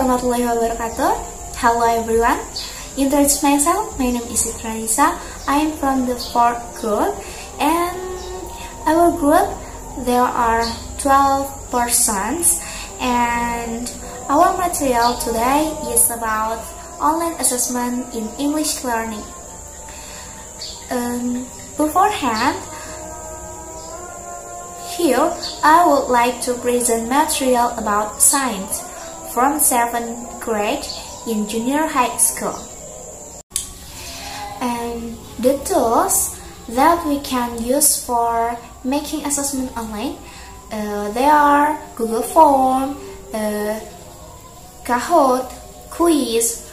warahmatullahi wabarakatuh. Hello everyone. Introduce myself. My name is Ranisa. I am from the 4th group, and our group there are 12 persons, and our material today is about online assessment in English learning. Beforehand, here I would like to present material about science from 7th grade in junior high school. And the tools that we can use for making assessment online, they are Google Form, Kahoot, Quiz,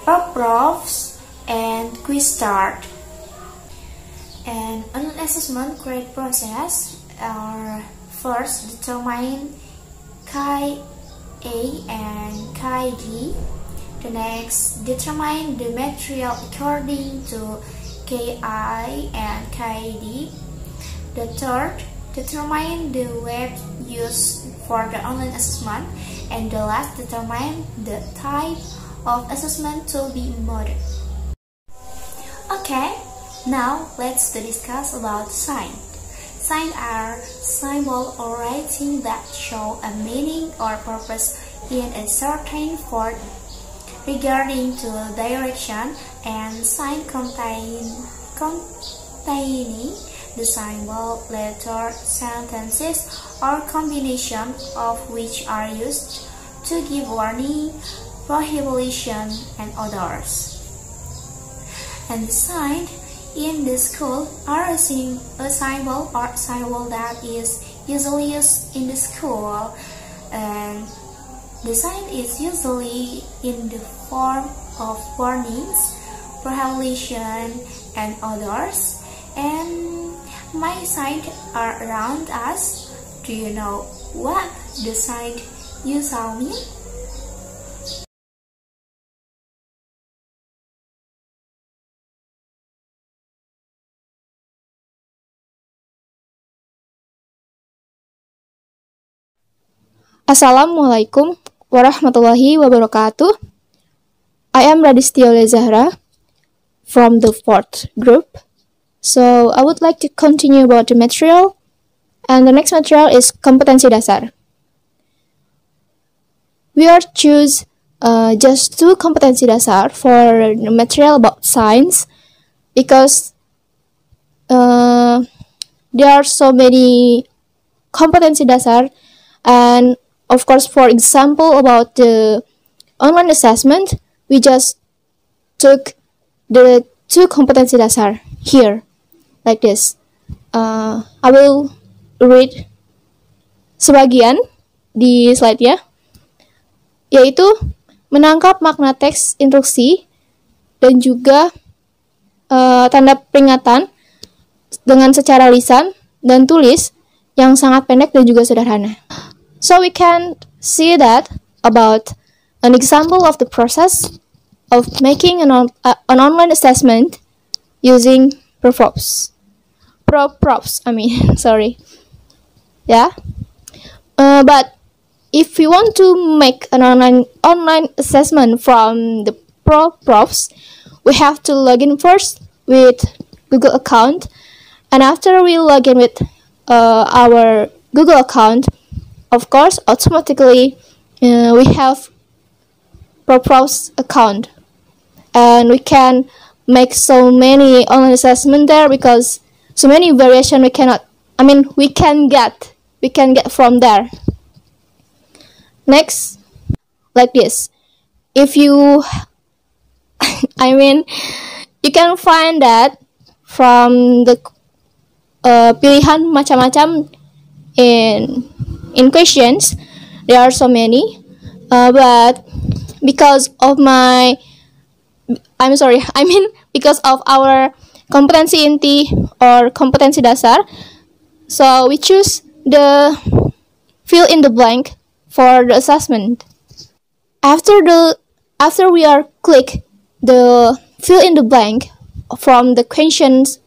Profs, and Quizstart. And online assessment grade process are first determine Ki A and Ki D. The next determine the material according to Ki and Ki D. The third determine the web used for the online assessment, and the last determine the type of assessment to be modeled. Okay, now let's discuss about signs. Signs are symbols or writing that show a meaning or purpose in a certain form regarding to direction, and sign containing the symbol, letter, sentences, or combination of which are used to give warning, prohibition, and others. And the sign in the school are a symbol or symbol that is usually used in the school, and the sign is usually in the form of warnings, prohibition, and others. And my signs are around us. Do you know what the sign usually mean? Assalamualaikum warahmatullahi wabarakatuh. I am Radistio Lezahra from the 4th group. So I would like to continue about the material, and the next material is kompetensi dasar. We are choose just 2 kompetensi dasar for the material about science because there are so many kompetensi dasar, and of course, for example, about the online assessment, we just took the 2 kompetensi dasar here, like this. I will read sebagian di slide-nya, yaitu menangkap makna teks instruksi dan juga tanda peringatan dengan secara lisan dan tulis yang sangat pendek dan juga sederhana. So we can see that about an example of the process of making an online assessment using Profs. Sorry. Yeah. But if we want to make an online assessment from the Profs, we have to log in first with Google account, and after we log in with our Google account, of course, automatically we have Profs account, and we can make so many online assessment there because so many variation we can get from there. Next, like this. If you you can find that from the pilihan macam-macam in questions. There are so many, but because of because of our kompetensi inti or kompetensi dasar, so we choose the fill in the blank for the assessment. After we are click the fill in the blank from the questions,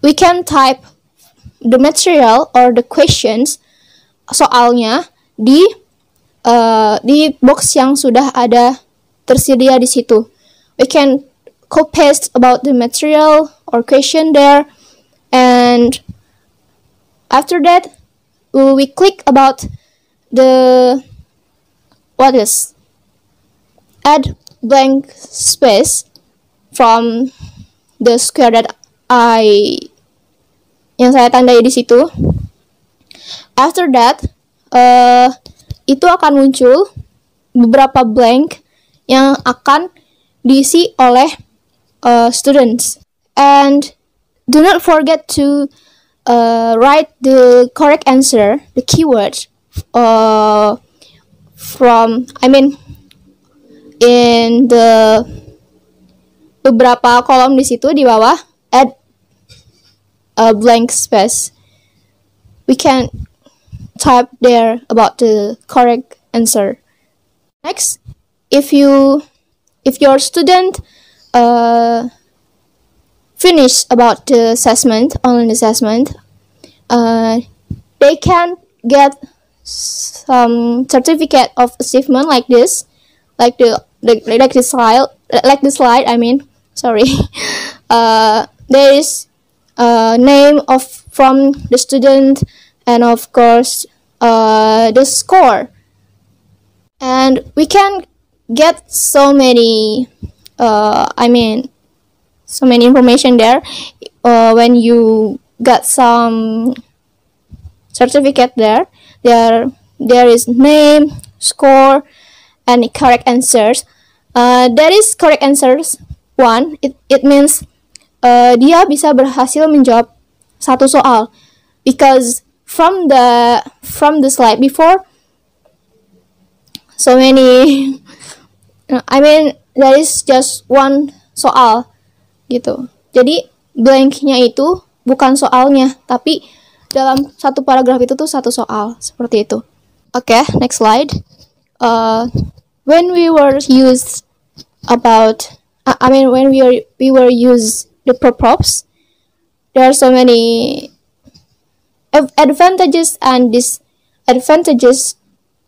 we can type the material or the questions soalnya di box yang sudah ada tersedia di situ. We can copy paste about the material or question there, and after that we click about the add blank space from the square that yang saya tandai di situ. After that itu akan muncul beberapa blank yang akan diisi oleh students. And do not forget to write the correct answer, the keyword in the beberapa kolom di situ di bawah, add a blank space. We can type there about the correct answer. Next, if your student finish about the assessment, online assessment, they can get some certificate of achievement like this, like the slide. Sorry. There is name from the student, and of course the score, and we can get so many information there. When you got some certificate there is name, score, and correct answers. That is correct answers 1. It means dia bisa berhasil menjawab satu soal, because from the slide before, so many there is just one soal gitu. Jadi blanknya itu bukan soalnya, tapi dalam satu paragraf itu tuh satu soal, seperti itu. Okay, next slide. When we were use the props, there are so many advantages and disadvantages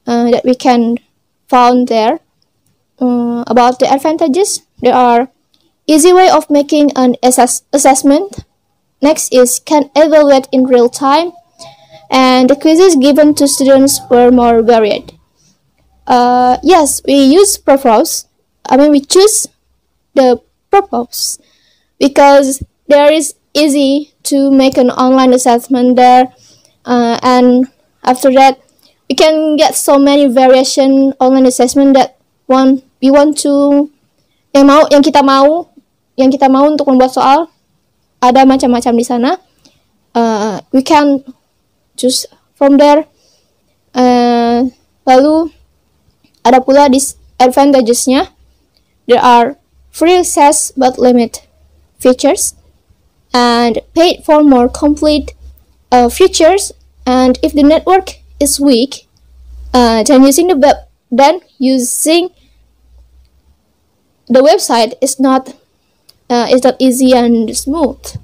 that we can found there. About the advantages, there are easy way of making an assessment. Next is can evaluate in real time, and the quizzes given to students were more varied. Yes, we use props. We choose the props because there is easy to make an online assessment there, and after that we can get so many variation online assessment that we want to yang kita mau untuk membuat soal, ada macam-macam di sana. We can choose from there. Lalu ada pula disadvantages-nya. There are free access but limit features, and paid for more complete features. And if the network is weak, then using the website is not easy and smooth.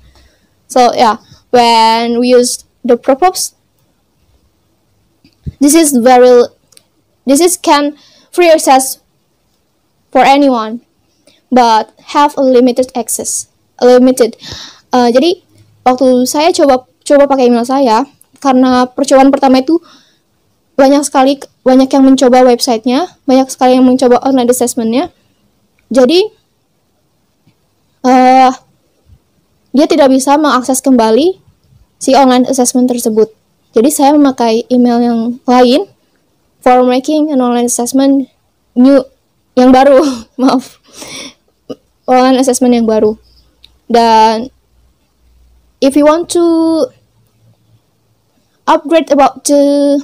So yeah, when we use the props, this is can free access for anyone, but have a limited access. Jadi waktu saya coba pakai email saya, karena percobaan pertama itu banyak yang mencoba websitenya, banyak sekali yang mencoba online assessmentnya. Jadi dia tidak bisa mengakses kembali si online assessment tersebut. Jadi saya memakai email yang lain for making an online assessment yang baru. Maaf, online assessment yang baru. Dan if you want to upgrade about the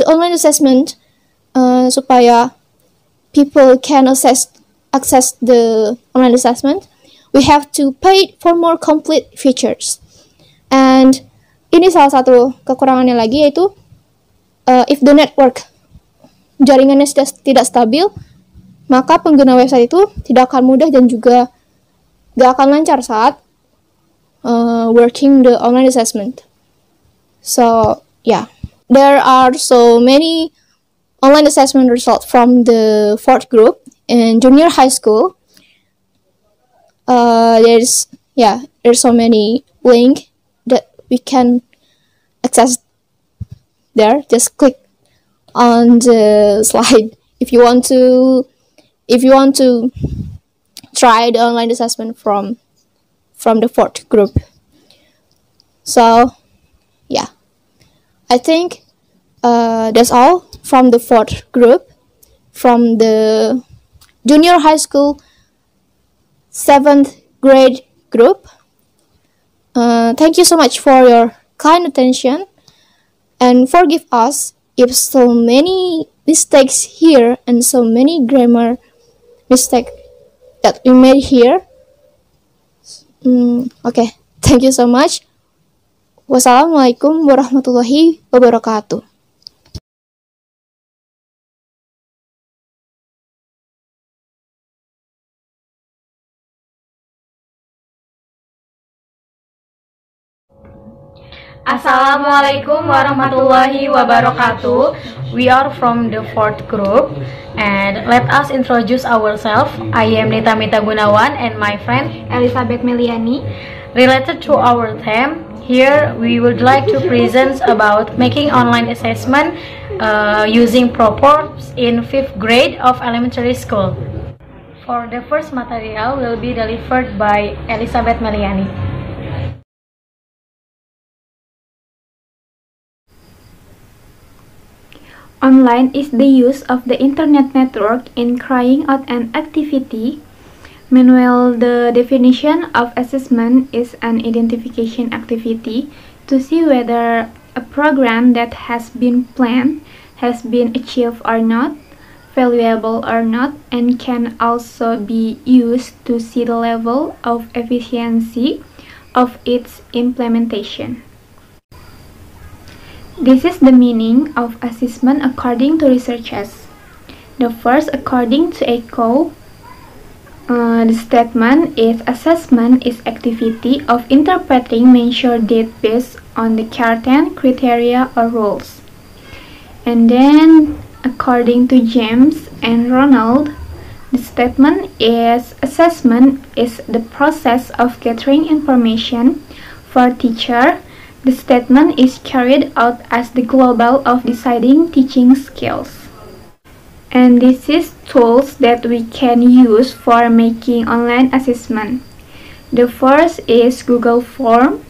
online assessment, supaya people can access the online assessment, we have to pay for more complete features. And ini salah satu kekurangannya lagi, yaitu if the network, jaringannya tidak stabil, maka pengguna website itu tidak akan mudah dan juga gak akan lancar saat working the online assessment. So yeah, there are so many online assessment results from the fourth group in junior high school. There's so many links that we can access there. Just click on the slide if you want to try the online assessment from the fourth group. So yeah, I think that's all from the fourth group, from the junior high school 7th grade group. Thank you so much for your kind attention, and forgive us if so many mistakes here and so many grammar mistakes that we made here. Okay, thank you so much. Wassalamualaikum warahmatullahi wabarakatuh. Assalamualaikum warahmatullahi wabarakatuh. We are from the fourth group, and let us introduce ourselves. I am Nita Mita Gunawan and my friend Kklvbp Pbi. Related to our theme, here we would like to present about making online assessment using props in 5th grade of elementary school. For the first material will be delivered by Elizabeth Meliani. Online is the use of the internet network in carrying out an activity. Meanwhile, the definition of assessment is an identification activity to see whether a program that has been planned has been achieved or not, valuable or not, and can also be used to see the level of efficiency of its implementation. This is the meaning of assessment according to researchers. The first, according to Echo, the statement is assessment is activity of interpreting measured data based on the certain criteria or rules. And then, according to James and Ronald, the statement is assessment is the process of gathering information for teacher. The statement is carried out as the global of deciding teaching skills. And this is tools that we can use for making online assessment. The first is Google Form,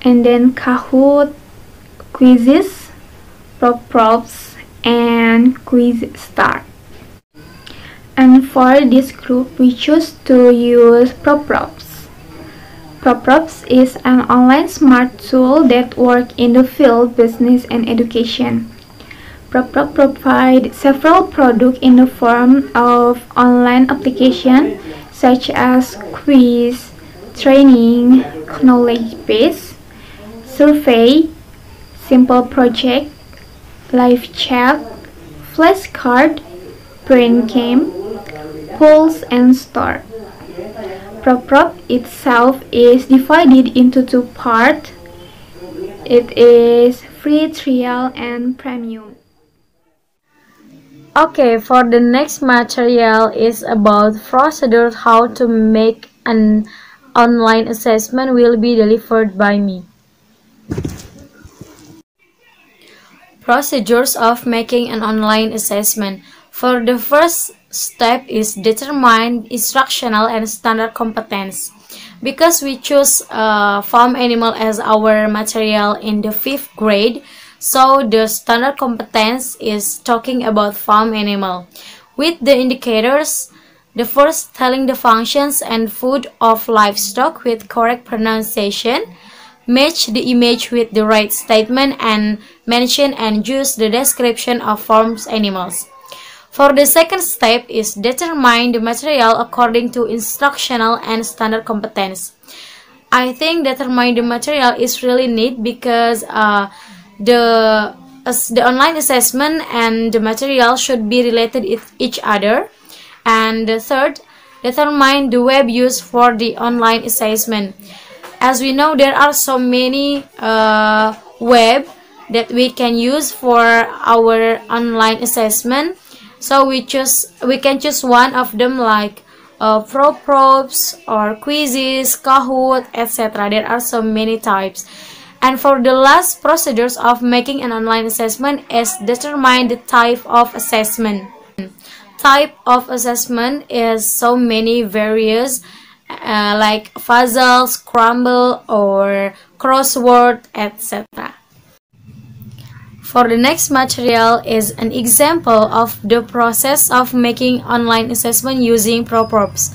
and then Kahoot, Quizzes, Props, and Quiz Start. And for this group, we choose to use Props. Props is an online smart tool that works in the field business and education. Props provide several products in the form of online application such as quiz, training, knowledge base, survey, simple project, live chat, flashcard, brain game, polls, and store. Prop itself is divided into two parts. It is free trial and premium. Okay, for the next material is about procedures how to make an online assessment will be delivered by me. Procedures of making an online assessment. For the first step is determine instructional and standard competence. Because we choose farm animal as our material in the 5th grade, so the standard competence is talking about farm animal. With the indicators, the first telling the functions and food of livestock with correct pronunciation, match the image with the right statement, and mention and use the description of farm animals. For the second step is determine the material according to instructional and standard competence. I think determine the material is really neat because the online assessment and the material should be related with each other. And the third, determine the web used for the online assessment. As we know, there are so many web that we can use for our online assessment. So we can choose one of them, like probes or quizzes, Kahoot, etc. There are so many types. And for the last procedures of making an online assessment is determine the type of assessment. Type of assessment is so many various, like puzzle, scramble, or crossword, etc. For the next material is an example of the process of making online assessment using probes.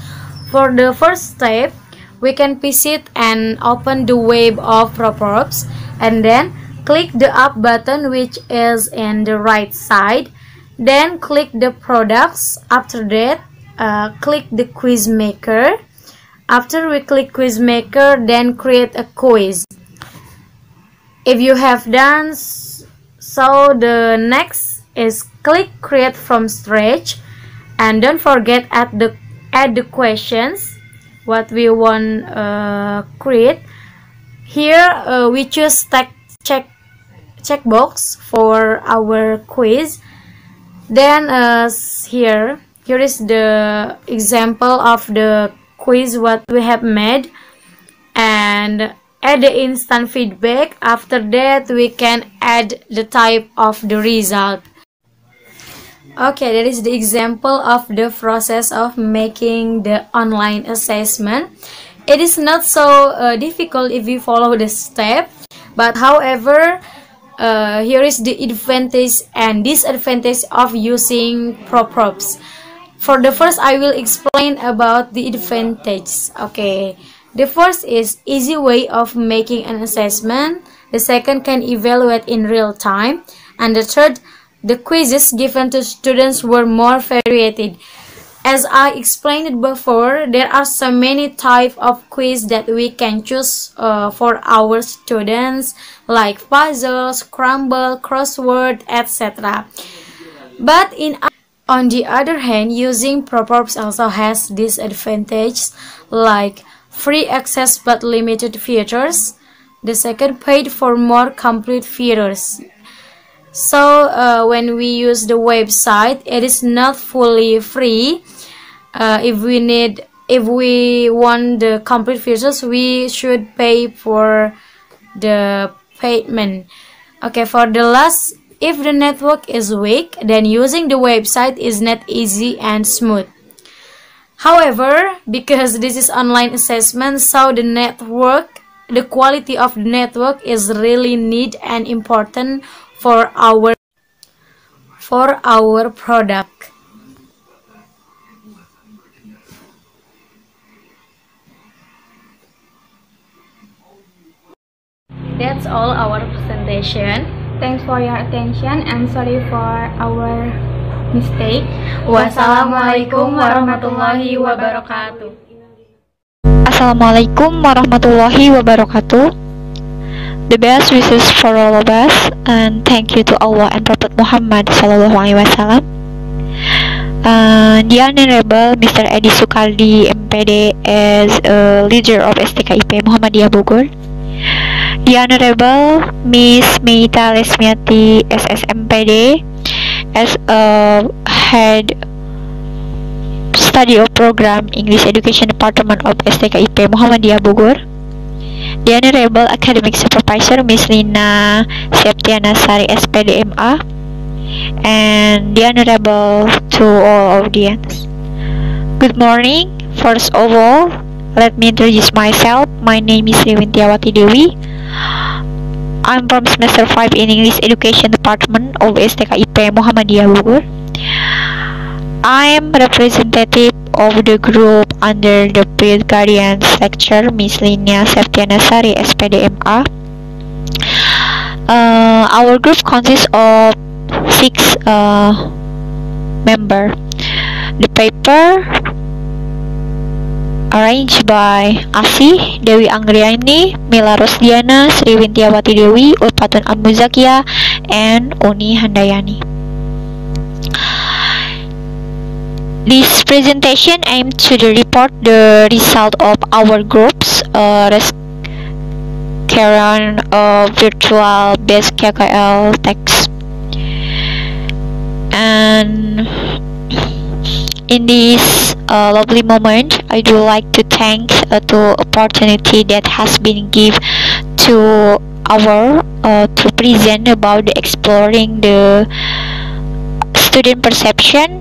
For the first step, we can visit and open the web of probes, and then click the up button, which is in the right side. Then click the products. After that, click the quiz maker. After we click quiz maker, then create a quiz. If you have done so, the next is click create from scratch, and don't forget add the questions what we want create. Here we choose checkbox for our quiz. Then here is the example of the quiz what we have made, and add the instant feedback. After that, we can add the type of the result. Okay, that is the example of the process of making the online assessment. It is not so difficult if we follow the step, but however, here is the advantage and disadvantage of using probes. For the first, I will explain about the advantage. Okay. The first is easy way of making an assessment. The second can evaluate in real time. And the third, the quizzes given to students were more varied. As I explained before, there are so many types of quiz that we can choose for our students, like puzzle, scramble, crossword, etc. But on the other hand, using probes also has disadvantages, like free access but limited features. The second, paid for more complete features. So when we use the website, it is not fully free. If we want the complete features, we should pay for the payment. Okay, for the last, if the network is weak, then using the website is not easy and smooth. However, because this is online assessment, so the quality of the network is really need and important for our product. That's all our presentation. Thanks for your attention and sorry for our mistake. Wassalamualaikum warahmatullahi wabarakatuh. Assalamualaikum warahmatullahi wabarakatuh. The best wishes for all of us, and thank you to Allah and Prophet Muhammad sallallahu alaihi wasallam. The Honorable Mr. Edi Sukaldi MPD as a leader of Kklvbp Muhammadiyah Bogor. The Honorable Miss Meita Lesmiati SSMPD as a head study of program English Education Department of Kklvbp Muhammadiyah Bogor. The Honorable Academic Supervisor Miss Lina Septiana Sari SPDMA, and the Honorable to all audience. Good morning. First of all, let me introduce myself. My name is Riwintiawati Dewi. I'm from semester 5 in English Education Department of Kklvbp Muhammadiyah Bogor. I am representative of the group under the field guardians lecturer Miss Linia Septiana Sari SPDMA. Our group consists of 6 members. The paper arranged by Asi, Dewi Anggriani, Mila Rosdiana, Sri Wintiawati Dewi, Ulfatun Amuzakia, and Uni Handayani. This presentation aims to report the result of our group's carry on virtual based KKL text. And in this lovely moment, I do like to thank the opportunity that has been given to our to present about the exploring the student perception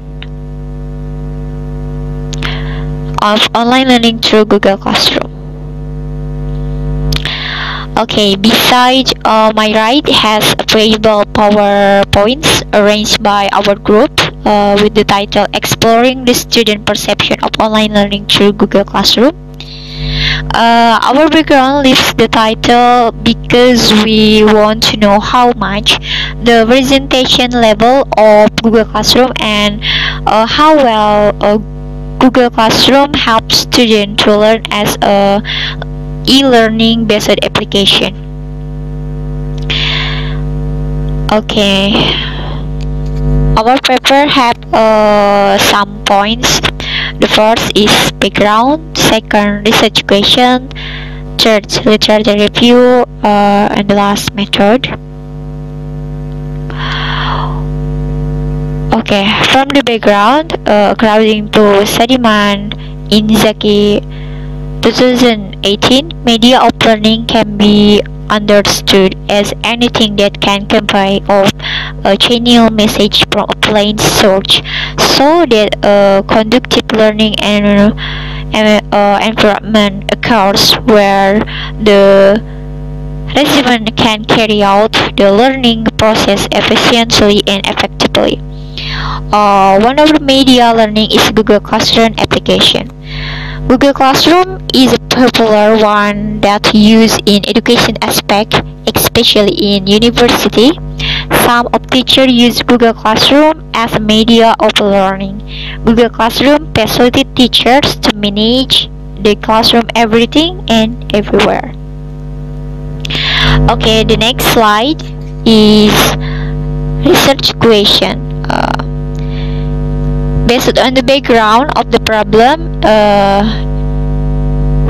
of online learning through Google Classroom. Okay, besides my right has available PowerPoints arranged by our group with the title Exploring the Student Perception of Online Learning Through Google Classroom. Our background leaves the title because we want to know how much the presentation level of Google Classroom and how well Google Classroom helps students to learn as a e-learning based application. Okay, our paper have some points. The first is background, second research question, third literature review, and the last method. Okay, from the background, according to Sadiman Inzaki 2018, media of learning can be understood as anything that can convey of a channel message from a plain source, so that conductive learning and environment occurs where the recipient can carry out the learning process efficiently and effectively. One of the media learning is Google Classroom application. Google Classroom is a popular one that used in education aspect, especially in university. Some of teachers use Google Classroom as a media of learning. Google Classroom facilitates teachers to manage the classroom everything and everywhere. Okay, the next slide is research question. Based on the background of the problem,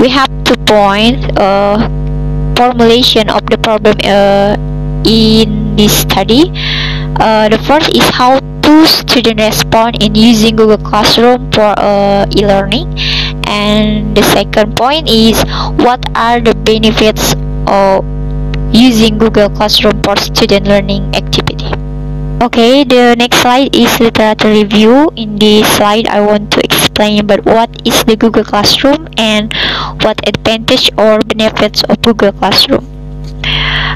we have to point formulation of the problem in this study. The first is how do students respond in using Google Classroom for e-learning, and the second point is what are the benefits of using Google Classroom for student learning activity. Okay, the next slide is literature review. In this slide, I want to explain about what is the Google Classroom and what advantage or benefits of Google Classroom.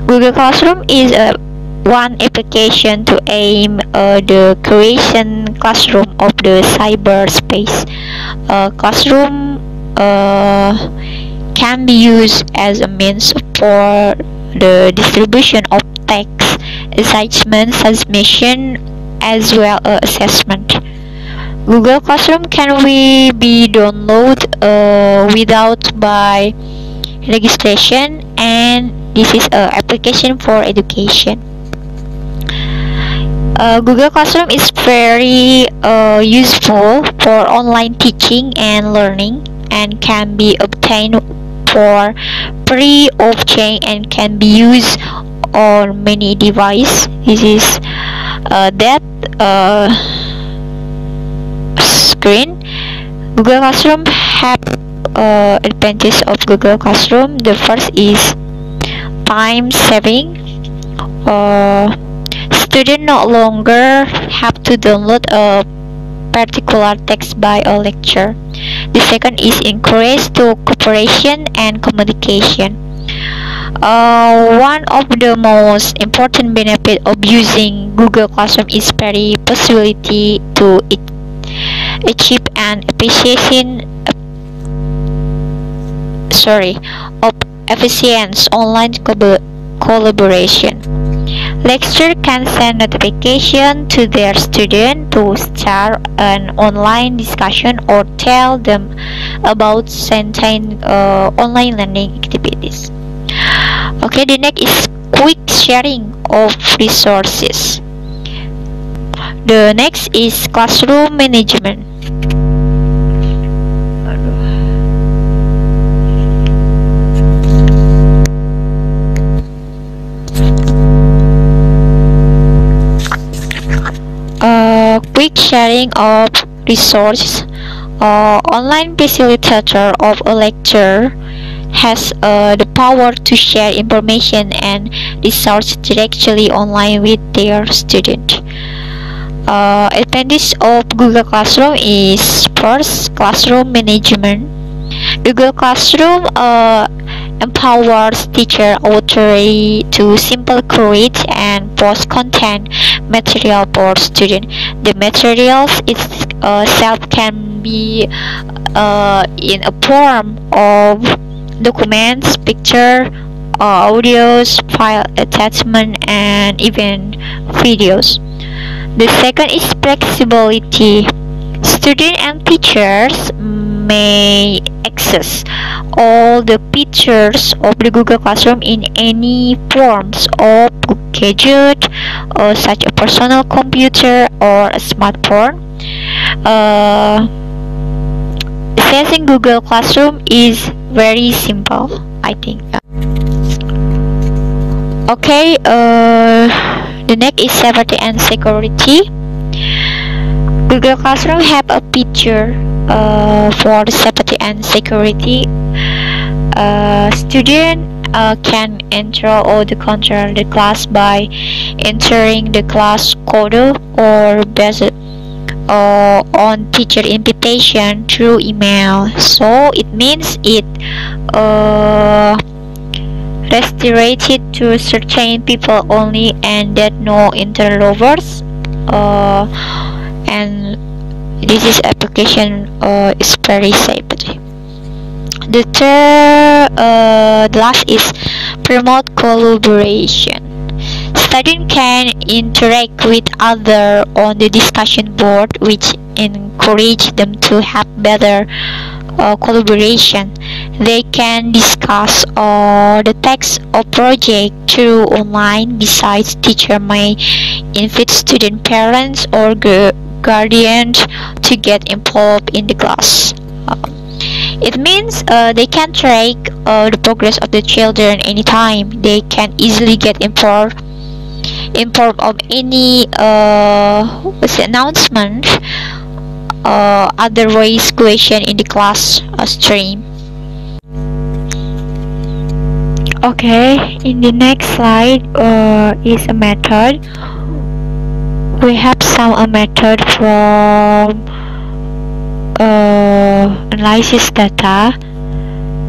Google Classroom is one application to aim the creation classroom of the cyberspace. Classroom can be used as a means for the distribution of text, assignment, submission, as well as assessment. Google Classroom can be downloaded without by registration, and this is an application for education. Google Classroom is very useful for online teaching and learning, and can be obtained for free of charge and can be used on many devices. This is that screen. Google Classroom have advantage of Google Classroom. The first is time saving. Students no longer have to download a particular text by a lecture. The second is encourage to cooperation and communication. One of the most important benefits of using Google Classroom is very possibility to achieve an efficient online collaboration. Lecturer can send notification to their student to start an online discussion or tell them about certain online learning activities. Okay, the next is quick sharing of resources. The next is classroom management. sharing of resources. Online facilitator of a lecture has the power to share information and resources directly online with their student. Advantage of Google Classroom is first, classroom management. Google Classroom empowers teacher authority to simply create and post content material for students. The materials itself can be in a form of documents, picture, audios, file attachment, and even videos. The second is flexibility. Students and teachers may access all the features of the Google Classroom in any forms of gadget, such as a personal computer or a smartphone. Accessing Google Classroom is very simple, I think. Okay, the next is safety and security. Google Classroom have a feature for the safety and security. Student can enter or control the class by entering the class code or based on teacher invitation through email. So it means it restricted to certain people only, and that no interlopers. And this is application is very safe. The last is promote collaboration. Students can interact with others on the discussion board, which encourage them to have better collaboration. They can discuss the text or project through online. Besides, teacher may invite student parents or guardians to get involved in the class. It means they can track the progress of the children anytime. They can easily get informed of any announcement, otherwise question in the class stream. Okay, in the next slide is a method. We have some method from analysis data.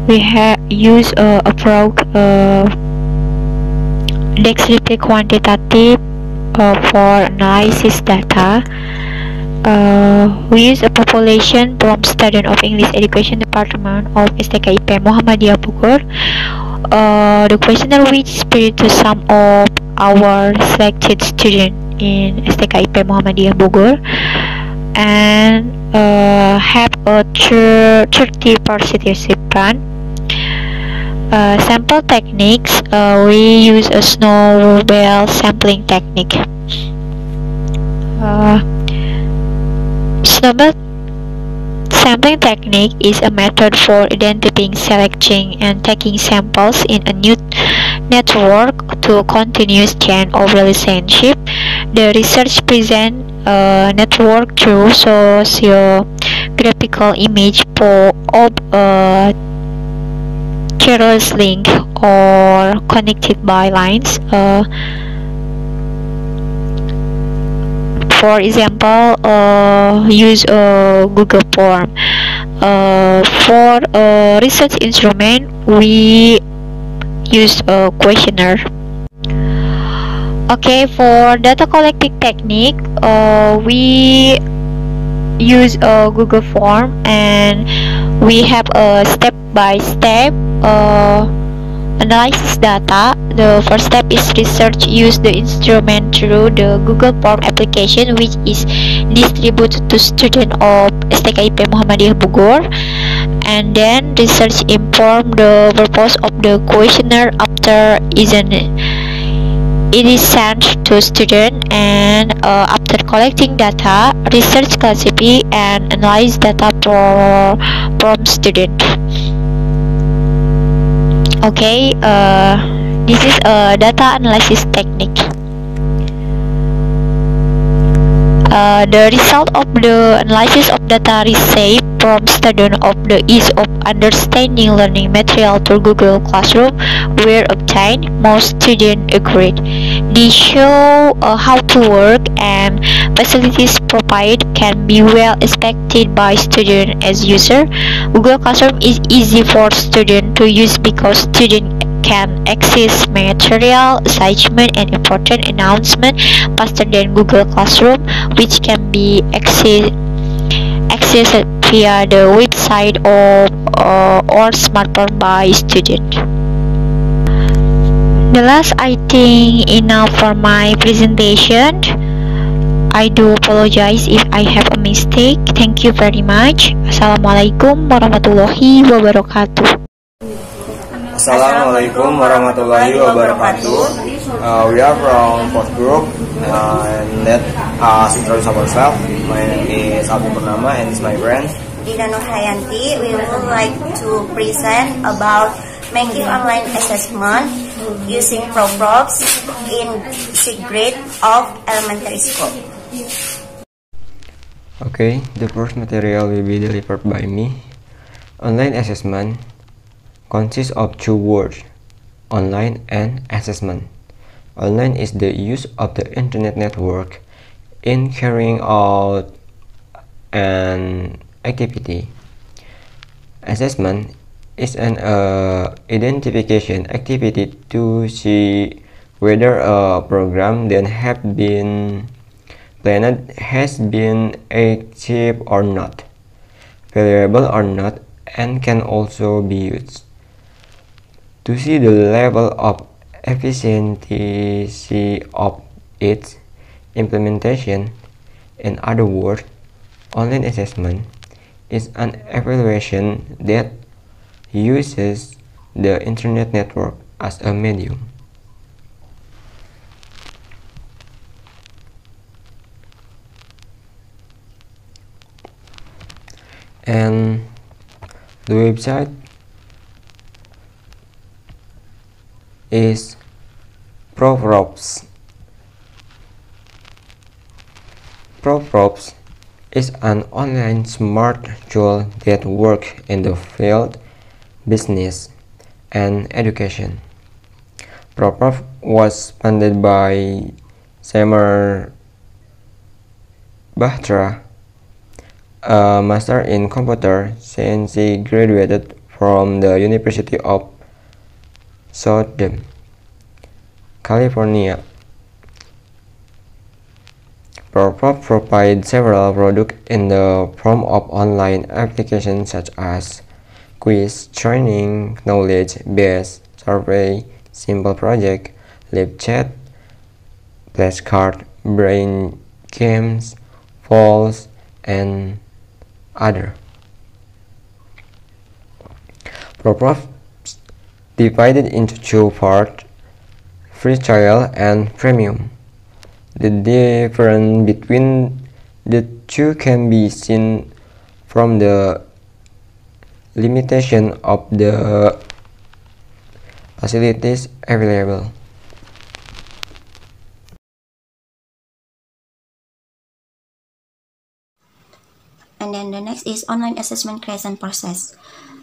We have use approach descriptive quantitative for analysis data. We use a population from student of English Education Department of Kklvbp Muhammadiyah Bogor. The questionnaire which spirit to some of our selected students in Kklvbp Muhammadiyah Bogor, and have a 30 participants. Sample techniques, we use a snowball sampling technique. Snowball sampling technique is a method for identifying, selecting, and taking samples in a new network to a continuous chain of relationship. The research presents a network through socio-graphical image of a Charles link or connected by lines. For example, use a Google form. For a research instrument, we use a questionnaire. Okay, for data collecting technique, we use a Google form, and we have a step-by-step analysis data. The first step is research. Use the instrument through the Google Form application, which is distributed to students of Kklvbp Muhammadiyah Bogor. And then research inform the purpose of the questionnaire after it is sent to student. And after collecting data, research classify and analyze data from student. Okay, this is a data analysis technique. The result of the analysis of data received from students of the ease of understanding learning material through Google Classroom were obtained. Most students agreed. They show how to work and facilities provided can be well expected by students as user. Google Classroom is easy for students to use because students can access material, assignment, and important announcement faster than Google Classroom, which can be accessed via the website or smartphone by student. The last, I think, enough for my presentation. I do apologize if I have a mistake. Thank you very much. Assalamualaikum warahmatullahi wabarakatuh. Assalamualaikum warahmatullahi wabarakatuh. We are from fourth group, and let us introduce ourselves. My name is Abu Purnama, and it's my friend Dina Nurhayanti. We would like to present about making online assessment using Props in 6th grade of elementary school. Okay, the first material will be delivered by me. Online assessment consists of two words, online and assessment. Online is the use of the internet network in carrying out an activity. Assessment is an identification activity to see whether a program that have been planned has been achieved or not, valuable or not, and can also be used to see the level of efficiency of its implementation. In other words, online assessment is an evaluation that uses the internet network as a medium. And the website is Props. Props is an online smart tool that works in the field business and education. Props was funded by Samar Bahtra, a master in computer science. He graduated from the University of Southern California. Props provides several products in the form of online applications such as quiz, training, knowledge-based survey, simple project, live chat, flashcard, brain games, polls, and other. Props divided into two parts, free trial and premium. The difference between the two can be seen from the limitation of the facilities available. And then the next is online assessment creation process.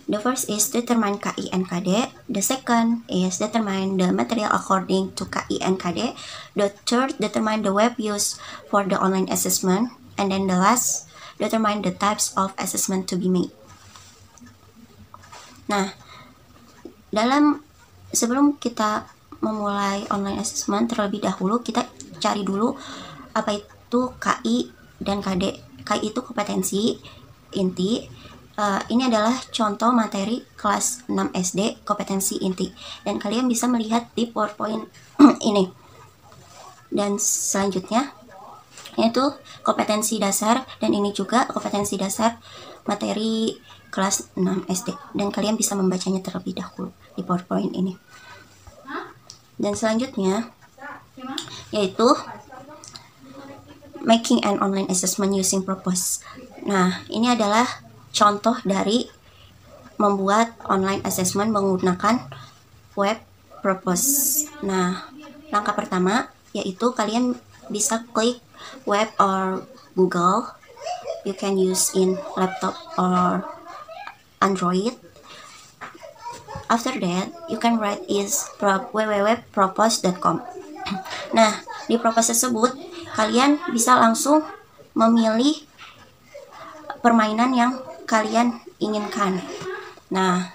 The first is determine KI and KD. The second is determine the material according to KI and KD. The third, determine the web used for the online assessment. And then the last, determine the types of assessment to be made. Nah, sebelum kita memulai online assessment, terlebih dahulu kita cari dulu apa itu KI dan KD. KI itu kompetensi inti. Ini adalah contoh materi kelas 6 SD kompetensi inti, dan kalian bisa melihat di PowerPoint ini. Dan selanjutnya yaitu kompetensi dasar, dan ini juga kompetensi dasar materi kelas 6 SD, dan kalian bisa membacanya terlebih dahulu di PowerPoint ini. Dan selanjutnya yaitu making an online assessment using Props. Nah, ini adalah contoh dari membuat online assessment menggunakan web Props. Nah, langkah pertama yaitu kalian bisa klik web or Google. You can use in laptop or Android. After that, you can write is www.propose.com. Nah, di Propose tersebut kalian bisa langsung memilih permainan yang kalian inginkan. Nah,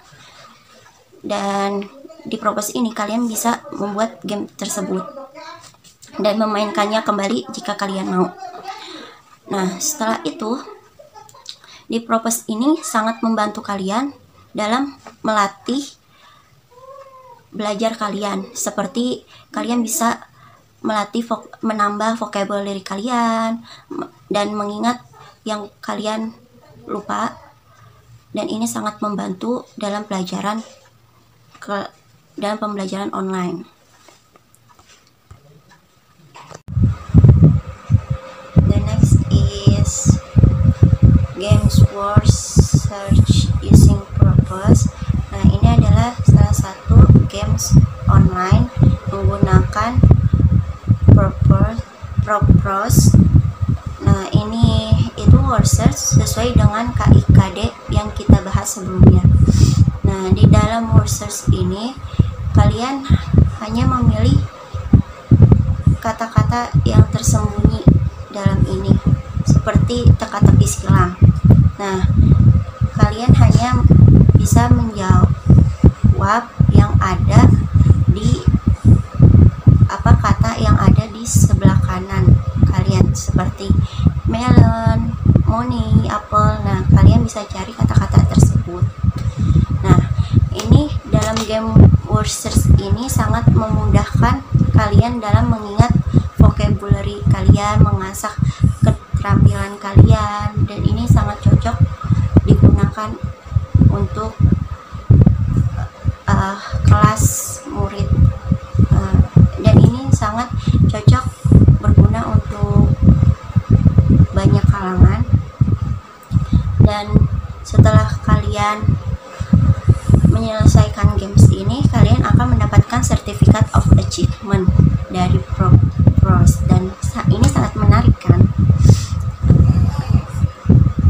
dan di Propose ini kalian bisa membuat game tersebut dan memainkannya kembali jika kalian mau. Nah, setelah itu di Propose ini sangat membantu kalian dalam melatih belajar kalian, seperti kalian bisa melatih menambah vocabulary kalian dan mengingat yang kalian lupa, dan ini sangat membantu dalam pembelajaran online. The next is games word search using Propose. Nah, ini adalah salah satu games online menggunakan Propose. Nah, ini itu word search sesuai dengan KIKD yang kita bahas sebelumnya. Nah, di dalam word search ini kalian hanya memilih kata-kata yang tersembunyi dalam ini, seperti teka-teki silang. Nah, kalian hanya bisa menjawab yang ada di kata yang ada di sebelah kanan kalian, seperti melon, money, apple. Nah, kalian bisa cari kata-kata tersebut. Nah, ini dalam game word search ini sangat memudahkan kalian dalam mengingat vocabulary kalian, mengasah keterampilan kalian, dan ini sangat cocok digunakan untuk kelas murid, dan ini sangat cocok berguna untuk banyak kalangan. Dan setelah kalian menyelesaikan games ini, kalian akan mendapatkan Certificate of Achievement dari Propose, dan ini sangat menarik kan.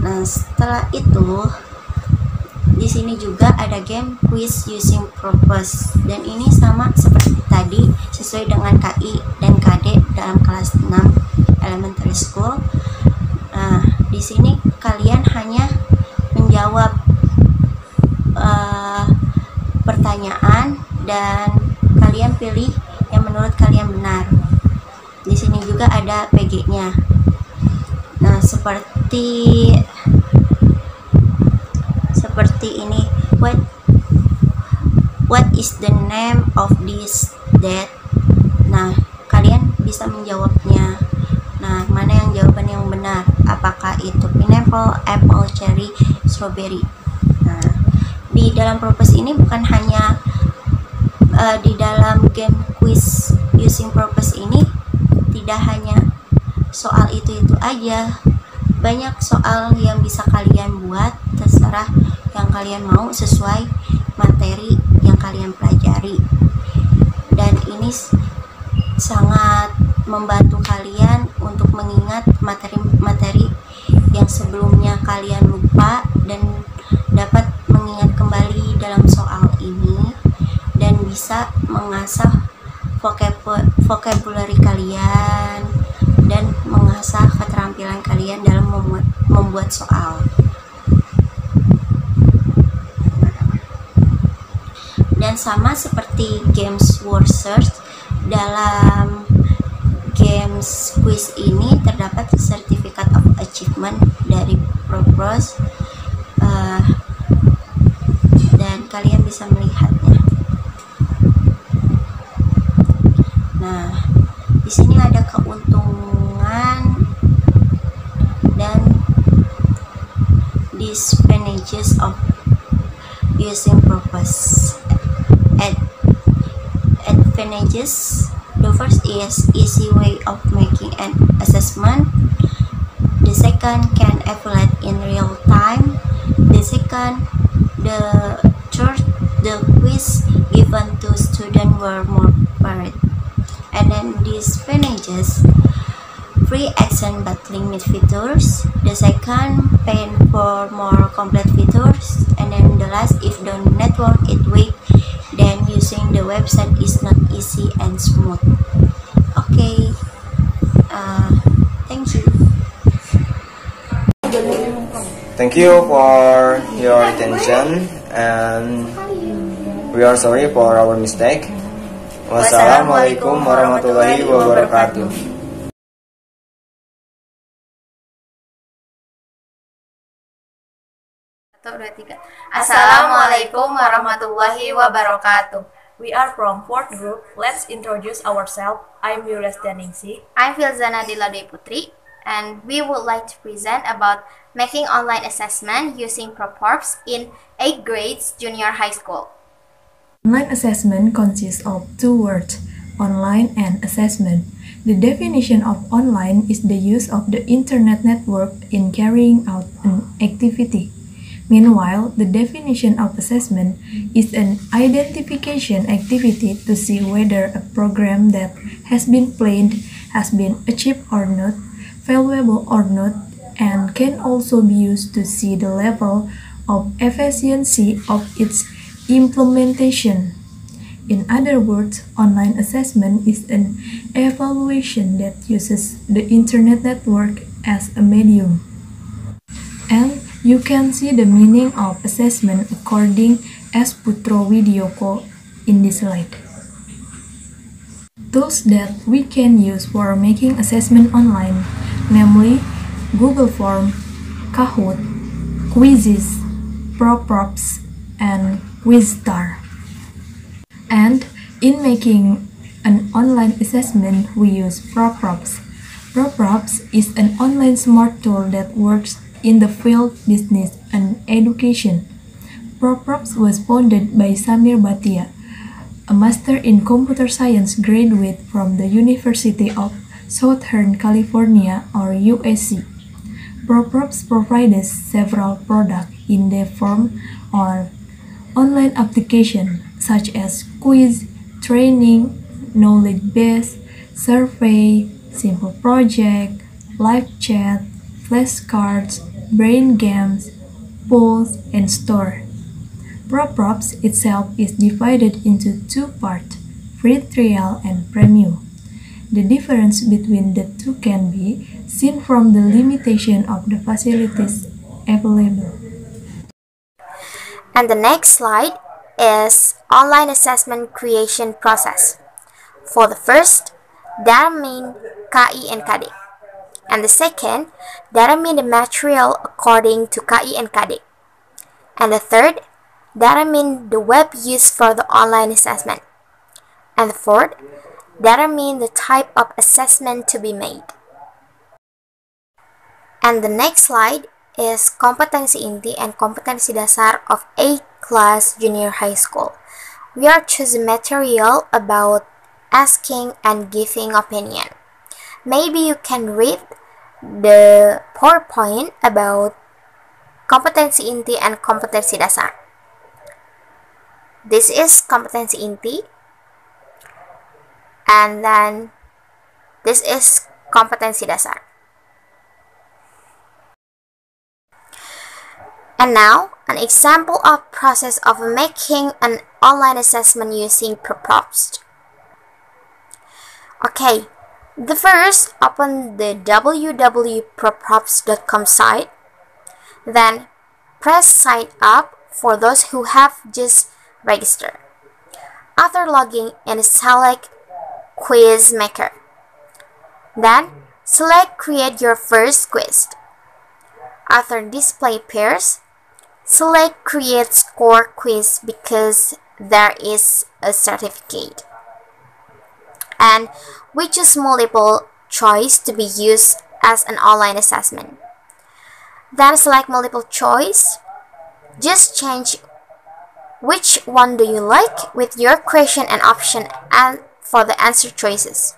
Nah, setelah itu di sini juga ada game quiz using Propose, dan ini sama seperti tadi, sesuai dengan KI dan KD dalam kelas 6 elementary school. Nah, di sini kalian hanya menjawab pertanyaan dan kalian pilih yang menurut kalian benar. Di sini juga ada PG-nya. Nah, seperti ini, what is the name of this date? Nah, kalian bisa menjawabnya. Nah, mana yang jawaban yang benar? Apakah itu pineapple, apple, cherry, strawberry? Nah, di dalam Propose ini bukan hanya di dalam game quiz using Propose ini tidak hanya soal itu aja. Banyak soal yang bisa kalian buat, terserah yang kalian mau sesuai materi yang kalian pelajari. Dan ini sangat membantu kalian untuk mengingat materi-materi yang sebelumnya kalian lupa, dan dapat mengingat kembali dalam soal ini, dan bisa mengasah vocabulary kalian dan mengasah keterampilan kalian dalam membuat soal. Dan sama seperti games word search, dalam games quiz ini terdapat Certificate of Achievement dari Propose, dan kalian bisa melihatnya. Nah, di sini ada keuntungan dan disadvantages of using Propose. Advantages: the first is easy way of making an assessment. The second, can evaluate in real time. The third, the quiz given to students were more varied. And then disadvantages: free action but limit features. The second, paying for more complete features. And then the last, if the network is weak, then using the website is not easy and smooth. Okay, thank you. Thank you for your attention, and we are sorry for our mistake. Wassalamualaikum warahmatullahi wabarakatuh. Assalamualaikum warahmatullahi wabarakatuh. We are from 4th group. Let's introduce ourselves. I'm Yules Daningsi. I'm Filzana Dilade Putri, and we would like to present about making online assessment using ProPorps in 8th grades junior high school. Online assessment consists of two words, online and assessment. The definition of online is the use of the internet network in carrying out an activity. Meanwhile, the definition of assessment is an identification activity to see whether a program that has been planned has been achieved or not, valuable or not, and can also be used to see the level of efficiency of its implementation. In other words, online assessment is an evaluation that uses the internet network as a medium. And you can see the meaning of assessment according as Putro Widyoko in this slide. Tools that we can use for making assessment online, namely Google Form, Kahoot, Quizzes, ProPorps, and Quizstar. And in making an online assessment, we use ProPorps. ProPorps is an online smart tool that works in the field business and education. ProPorps was founded by Samir Bhatia, a master in computer science graduate from the University of Southern California or USC. ProPorps provides several products in the form of online application such as quiz, training, knowledge base, survey, simple project, live chat, flashcards, brain games, polls, and store. ProPorps itself is divided into two parts, free trial and premium. The difference between the two can be seen from the limitation of the facilities available. And the next slide is online assessment creation process. For the first, determine KI and KD. And the second, determine the material according to KI and KD. And the third, determine the web used for the online assessment. And the fourth, determine the type of assessment to be made. And the next slide is kompetensi inti and kompetensi dasar of 8th class junior high school. We are choosing material about asking and giving opinion. Maybe you can read the PowerPoint about kompetensi inti and kompetensi dasar. This is kompetensi inti, and then this is kompetensi dasar. And now, an example of process of making an online assessment using ProPorps. Okay, the first, open the www.proporps.com site, then press sign up for those who have just registered. After logging in, select Quiz Maker. Then, select Create your first quiz. After display pairs, select Create Score Quiz because there is a certificate. And we choose multiple choice to be used as an online assessment. Then select multiple choice. Just change which one do you like with your question and option and for the answer choices.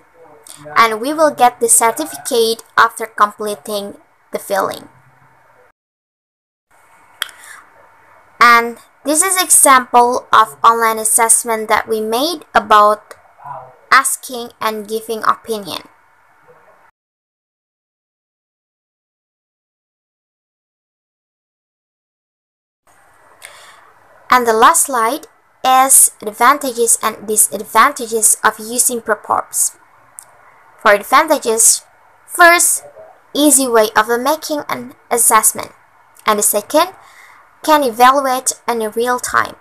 And we will get the certificate after completing the filling. And this is example of online assessment that we made about asking and giving opinion. And the last slide is advantages and disadvantages of using props. For advantages, first, easy way of making an assessment, and the second, can evaluate in real time,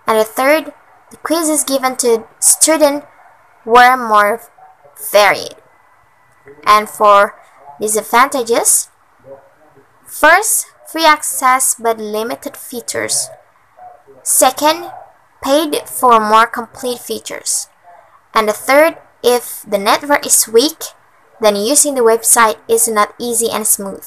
and the third, the quizzes given to students were more varied. And for disadvantages, first, free access but limited features. Second, paid for more complete features. And the third, if the network is weak, then using the website is not easy and smooth.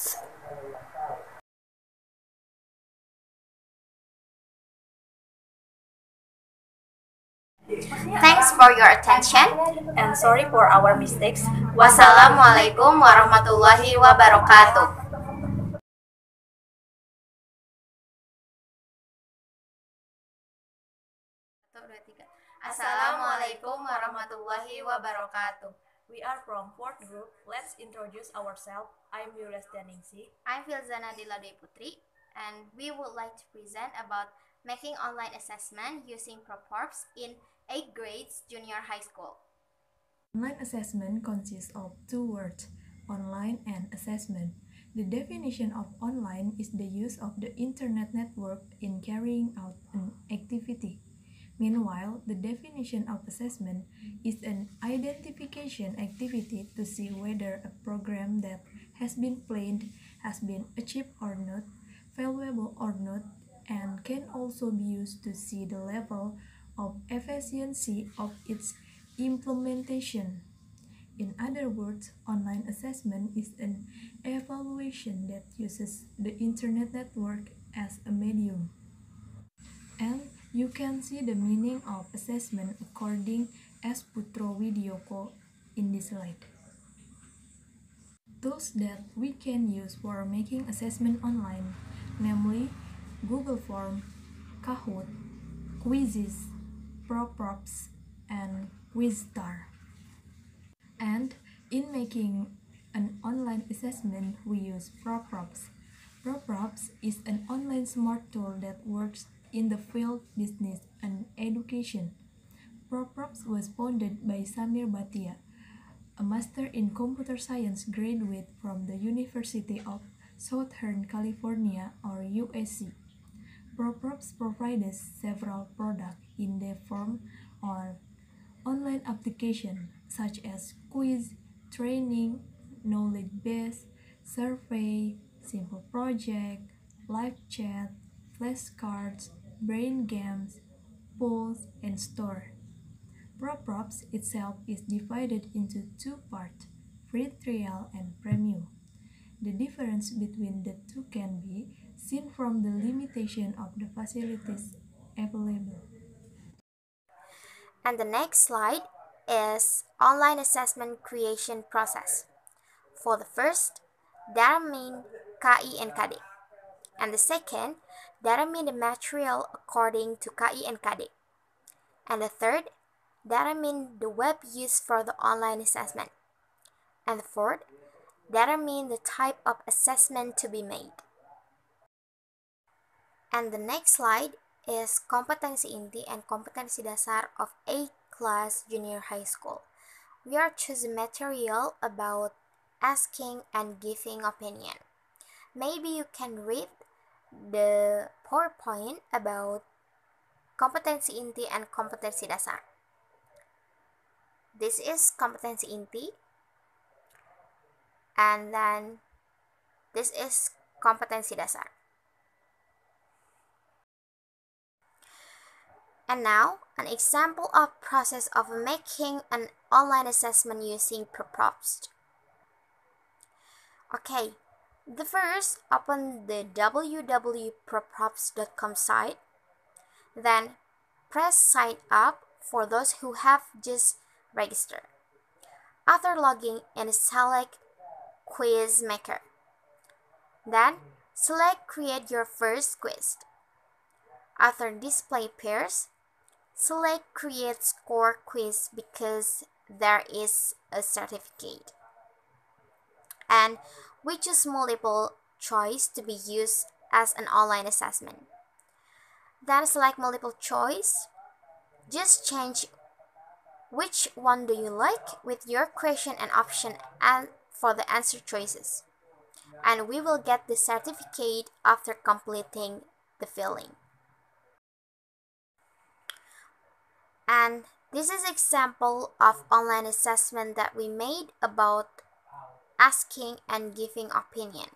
Thanks for your attention and sorry for our mistakes. Wassalamualaikum warahmatullahi wabarakatuh. Assalamualaikum warahmatullahi wabarakatuh. We are from 4th group. Let's introduce ourselves. I'm Yuresdaningsi. I'm Filzana Dilade Putri, and we would like to present about making online assessment using props in 8th grades junior high school. Online assessment consists of two words, online and assessment. The definition of online is the use of the internet network in carrying out an activity. Meanwhile, the definition of assessment is an identification activity to see whether a program that has been planned has been achieved or not, valuable or not, and can also be used to see the level of efficiency of its implementation. In other words, online assessment is an evaluation that uses the internet network as a medium. And you can see the meaning of assessment according as Putro Widyoko in this slide. Tools that we can use for making assessment online, namely Google Form, Kahoot, Quizzes, Props, and Quizstar. And in making an online assessment, we use Props. Props is an online smart tool that works in the field business and education. Props was founded by Samir Bhatia, a master in computer science graduate from the University of Southern California or USC. Props provides several products in the form of online application such as quiz, training, knowledge base, survey, simple project, live chat, flashcards, brain games, polls, and store. Props itself is divided into two parts, free trial and premium. The difference between the two can be seen from the limitation of the facilities available. And the next slide is online assessment creation process. For the first, determine KI and KD. And the second, determine the material according to KI and KD. And the third, determine the web used for the online assessment. And the fourth, determine the type of assessment to be made. And the next slide is kompetensi inti and kompetensi dasar of 8th class junior high school. We are choosing material about asking and giving opinion. Maybe you can read the PowerPoint about kompetensi inti and kompetensi dasar. This is kompetensi inti, and then this is kompetensi dasar. And now, an example of process of making an online assessment using props. Okay, the first, open the www.props.com site, then press sign up for those who have just registered. After logging in, select quiz maker. Then, select create your first quiz. After display pairs, select create score quiz because there is a certificate. And we choose multiple choice to be used as an online assessment. Then select multiple choice. Just change which one do you like with your question and option and for the answer choices. And we will get the certificate after completing the filling. And this is example of online assessment that we made about asking and giving opinion.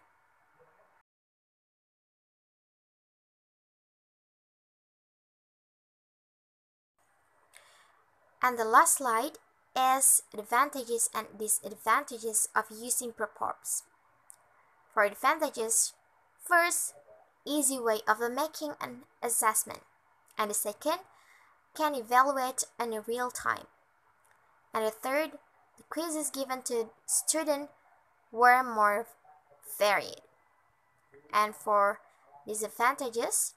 And the last slide is advantages and disadvantages of using props. For advantages, first, easy way of making an assessment, and the second, can evaluate in real time, and the third, the quizzes given to students were more varied. And for disadvantages,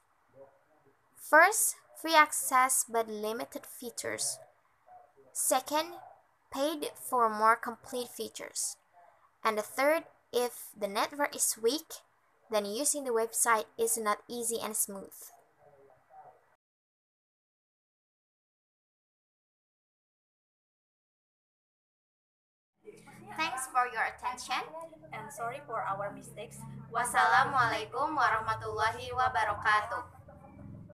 first, free access but limited features. Second, paid for more complete features. And the third, if the network is weak, then using the website is not easy and smooth. Thanks for your attention. And sorry for our mistakes. Wassalamualaikum warahmatullahi wabarakatuh.